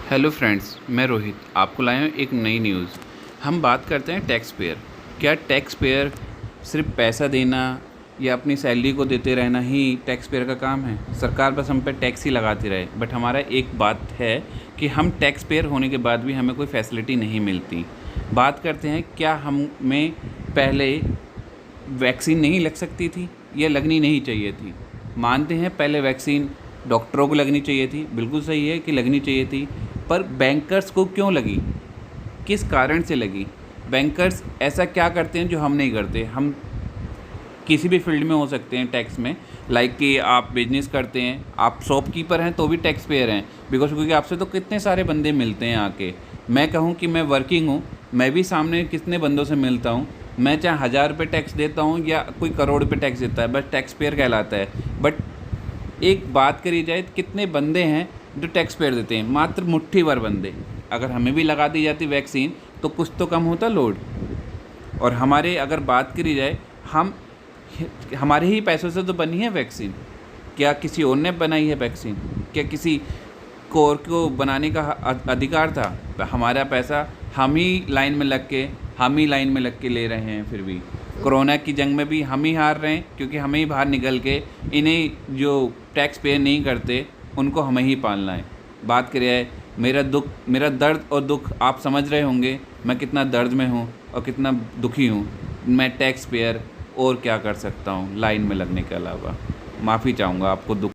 Hello friends, मैं रोहित आपको लाया हूँ एक नई न्यूज़। हम बात करते हैं टैक्स पेयर। क्या टैक्स पेयर सिर्फ पैसा देना या अपनी सैलरी को देते रहना ही टैक्स पेयर का काम है? सरकार बस हम पे टैक्स ही लगाती रहे, बट हमारा एक बात है कि हम टैक्स पेयर होने के बाद भी हमें कोई फैसिलिटी नहीं मिलती। बात करते हैं, क्या हमें पहले वैक्सीन नहीं लग सकती थी या लगनी नहीं चाहिए थी? मानते हैं पहले वैक्सीन डॉक्टरों को लगनी चाहिए थी, बिल्कुल सही है कि लगनी चाहिए थी, पर बैंकर्स को क्यों लगी? किस कारण से लगी? बैंकर्स ऐसा क्या करते हैं जो हम नहीं करते? हम किसी भी फील्ड में हो सकते हैं टैक्स में, लाइक कि आप बिजनेस करते हैं, आप शॉपकीपर हैं तो भी टैक्स पेयर हैं, बिकॉज क्योंकि आपसे तो कितने सारे बंदे मिलते हैं आके। मैं कहूँ कि मैं वर्किंग हूँ, मैं भी सामने कितने बंदों से मिलता हूँ। मैं चाहे 1000 रुपये टैक्स देता हूँ या कोई करोड़ रुपये टैक्स देता है, बस टैक्स पेयर कहलाता है। बट एक बात करी जाए तो कितने बंदे हैं जो टैक्स पेयर देते हैं? मात्र मुट्ठी भर बंदे। अगर हमें भी लगा दी जाती वैक्सीन तो कुछ तो कम होता लोड। और हमारे अगर बात करी जाए, हम हमारे ही पैसों से तो बनी है वैक्सीन। क्या किसी और ने बनाई है वैक्सीन? क्या किसी कोर को बनाने का अधिकार था? हमारा पैसा हम ही लाइन में लग के ले रहे हैं। फिर भी कोरोना की जंग में भी हम ही हार रहे हैं, क्योंकि हमें ही बाहर निकल के इन्हें जो टैक्स पे नहीं करते उनको हमें ही पालना है। बात करें, मेरा दर्द और दुख आप समझ रहे होंगे, मैं कितना दर्द में हूँ और कितना दुखी हूँ। मैं टैक्स पेयर और क्या कर सकता हूँ लाइन में लगने के अलावा? माफ़ी चाहूँगा आपको दुख